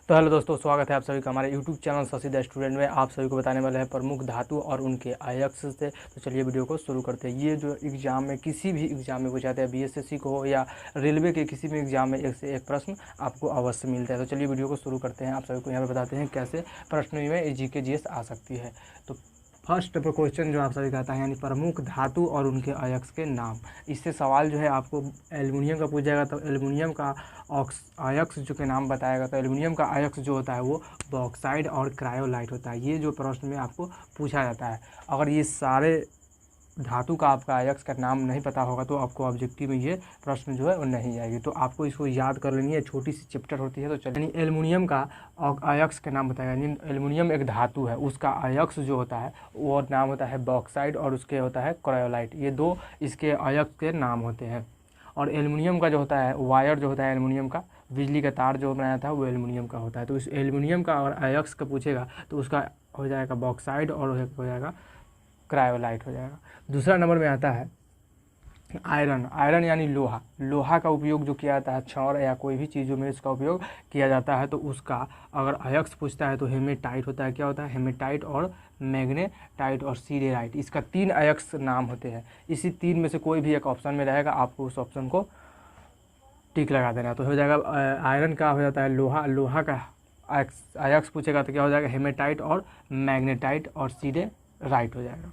तो हेलो दोस्तों, स्वागत है आप सभी का हमारे YouTube channel Shashi the student में। आप सभी को बताने वाले हैं प्रमुख धातु और उनके अयस्क से। तो चलिए वीडियो को शुरू करते हैं। ये जो एग्जाम में किसी भी एग्जाम में पूछाते हैं, बीएसएससी को हो या रेलवे के किसी भी एग्जाम में एक से एक प्रश्न आपको अवश्य मिलता है। तो चलिए वीडियो को शुरू करते हैं। आप सभी को यहाँ पर बताते हैं कैसे प्रश्न में जीके जीएस आ सकती है। तो फर्स्ट क्वेश्चन जो आप सभी का आता है, यानी प्रमुख धातु और उनके अयस्क के नाम। इससे सवाल जो है आपको एल्युमिनियम का पूछ जाएगा, तो एल्युमिनियम का अयस्क जो के नाम बताएगा। तो एल्युमिनियम का अयस्क जो होता है वो बॉक्साइड और क्रायोलाइट होता है। ये जो प्रश्न में आपको पूछा जाता है, अगर ये सारे धातु का आपका अयस्क का नाम नहीं पता होगा तो आपको ऑब्जेक्टिव में ये प्रश्न जो है वो नहीं आएगी। तो आपको इसको याद कर लेनी है, छोटी सी चैप्टर होती है। तो चलिए, एल्युमिनियम का अयस्क का नाम बताएगा। यानी एल्युमिनियम एक धातु है, उसका अयस्क जो होता है वो नाम होता है बॉक्साइड और उसके होता है क्रायोलाइट। ये दो इसके अयस्क के नाम होते हैं। और एल्युमिनियम का जो होता है वायर जो होता है एल्युमिनियम का, बिजली का तार जो बनाया था वो एल्युमिनियम का होता है। तो इस एल्युमिनियम का अगर अयस्क पूछेगा तो उसका हो जाएगा बॉक्साइड और हो जाएगा क्रायोलाइट हो जाएगा। दूसरा नंबर में आता है आयरन। आयरन यानी लोहा। लोहा का उपयोग जो किया जाता है, छड़ या कोई भी चीज़ों में इसका उपयोग किया जाता है। तो उसका अगर अयस्क पूछता है तो हेमेटाइट होता है। क्या होता है? हेमेटाइट और मैग्नेटाइट और सीडेराइट। इसका 3 अयस्क नाम होते हैं। इसी 3 में से कोई भी एक ऑप्शन में रहेगा, आपको उस ऑप्शन को टिक लगा देना। तो हो जाएगा आयरन का हो जाता है लोहा। लोहा का अयस्क पूछेगा तो क्या हो जाएगा? हेमेटाइट और मैग्नेटाइट और सीडेराइट हो जाएगा।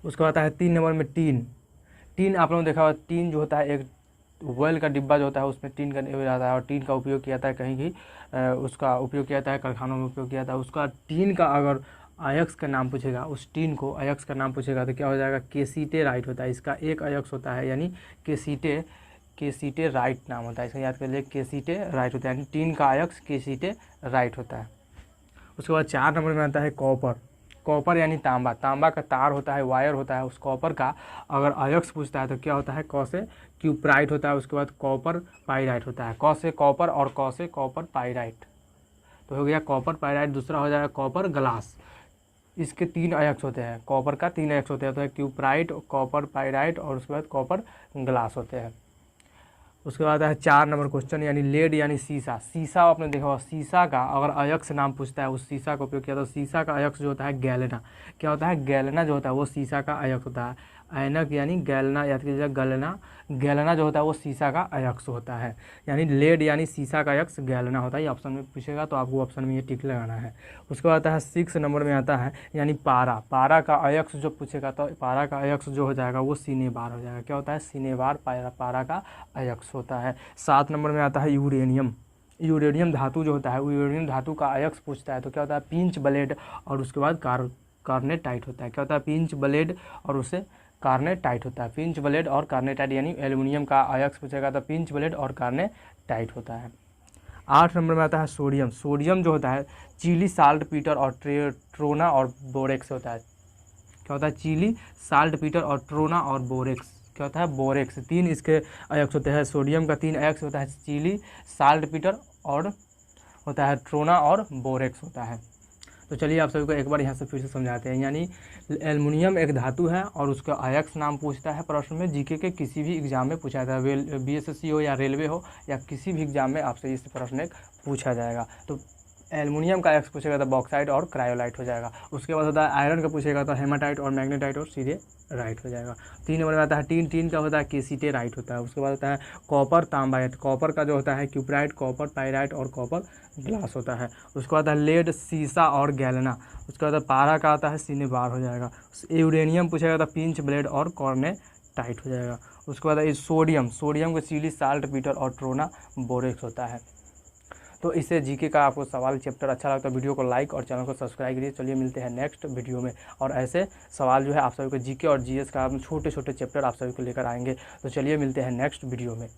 उसके बाद आता है 3 नंबर में टीन। टीन आप लोगों ने देखा होगा, टीन जो होता है एक ऑयल का डिब्बा जो होता है उसमें टीन का हो जाता है। और टीन का उपयोग किया जाता है कहीं भी, उसका उपयोग किया जाता है कारखानों में उपयोग किया जाता है। उसका टीन का अगर अयस्क का नाम पूछेगा, उस टीन को अयस्क का नाम पूछेगा तो क्या हो जाएगा? केसीटेराइट होता है। इसका एक अयस्क होता है, यानी केसीटेराइट नाम होता है। इसका याद कर लिए, केसीटेराइट होता है, यानी टीन का अयस्क केसीटेराइट होता है। उसके बाद 4 नंबर में आता है कॉपर। कॉपर यानी तांबा। तांबा का तार होता है, वायर होता है। उस कॉपर का अगर अयस्क पूछता है तो क्या होता है? क से क्यूप्राइट होता है। उसके बाद कॉपर पाइराइट होता है। क से कॉपर और क से कॉपर पाइराइट। तो हो गया कॉपर पाइराइट। दूसरा हो जाएगा कॉपर ग्लास। इसके 3 अयस्क होते हैं। कॉपर का 3 अयस्क होते हैं, तो है क्यूप्राइट, कॉपर पाइराइट और उसके बाद कॉपर ग्लास होते हैं। उसके बाद है 4 नंबर क्वेश्चन, यानी लेड यानी शीशा। शीशा आपने देखा होगा, शीशा का अगर अयस्क नाम पूछता है, उस शीशा का उपयोग किया तो शीशा का अयस्क जो होता है गैलेना। क्या होता है? गैलेना जो होता है वो शीशा का अयस्क होता है। ऐनक यानी गैलेना, याद कीजिएगा गैलेना। गैलेना जो होता है वो शीशा का अयस्क होता है। यानी लेड यानी शीशा का अयस्क गैलेना होता है। ये ऑप्शन में पूछेगा तो आपको ऑप्शन में ये टिक लगाना है। उसके बाद आता है 6 नंबर में आता है, यानी पारा। पारा का अयस्क जो पूछेगा तो पारा का अयस्क जो हो जाएगा वो सिनेबार हो जाएगा। क्या होता है? सिनेबार पारा का अयस्क होता है। 7 नंबर में आता है यूरेनियम। यूरेनियम धातु जो होता है, यूरेनियम धातु का अयस्क पूछता है तो क्या होता है? पिंच ब्लेड और उसके बाद कार्नेटाइट होता है। क्या होता है? पिंच ब्लेड और उससे कार्नेटाइट होता है। पिंच ब्लेड और कार्नेटाइट, यानी एल्युमिनियम का अयस्क पूछेगा तो पिंच ब्लेड और कार्नेटाइट होता है। 8 नंबर में आता है सोडियम। सोडियम जो होता है चिली, साल्ट पीटर और ट्रोना और बोरेक्स होता है। क्या होता है? चिली, साल्ट पीटर और ट्रोना और बोरेक्स। क्या होता है? बोरेक्स। 3 इसके अयस्क होते हैं। सोडियम का 3 अयस्क होता है, चिली, साल्ट पीटर और होता है ट्रोना और बोरेक्स होता है। तो चलिए आप सभी को एक बार यहाँ से फिर से समझाते हैं। यानी एल्युमिनियम एक धातु है और उसका अयस्क नाम पूछता है प्रश्न में, जीके के किसी भी एग्जाम में पूछा जाता है। बीएसएससी हो या रेलवे हो या किसी भी एग्जाम में आपसे इस प्रश्न एक पूछा जाएगा। तो एल्युमिनियम का अयस्क पूछेगा तो बॉक्साइड और क्रायोलाइट हो जाएगा। उसके बाद होता है आयरन का पूछेगा तो हेमाटाइट और मैग्नेटाइट और सीडेराइट हो जाएगा। 3 नंबर में आता है टीन। टीन का होता है केसीटेराइट होता है। उसके बाद होता है कॉपर तांबा। कॉपर का जो होता है क्यूप्राइट, कॉपर पाइराइट और कॉपर ग्लास होता है। उसके बाद है लेड, शीशा और गैलेना। उसके बाद पारा का आता है सिनेबार हो जाएगा। यूरेनियम पूछेगा तो पिंच ब्लेड और कॉर्नेटाइट हो जाएगा। उसके बाद है सोडियम। सोडियम को चिली, साल्ट पीटर और ट्रोना बोरेक्स होता है। तो इससे जीके का आपको सवाल चैप्टर अच्छा लगता है, वीडियो को लाइक और चैनल को सब्सक्राइब करिए। चलिए मिलते हैं नेक्स्ट वीडियो में, और ऐसे सवाल जो है आप सभी को जीके और जीएस का छोटे छोटे चैप्टर आप सभी को लेकर आएंगे। तो चलिए मिलते हैं नेक्स्ट वीडियो में।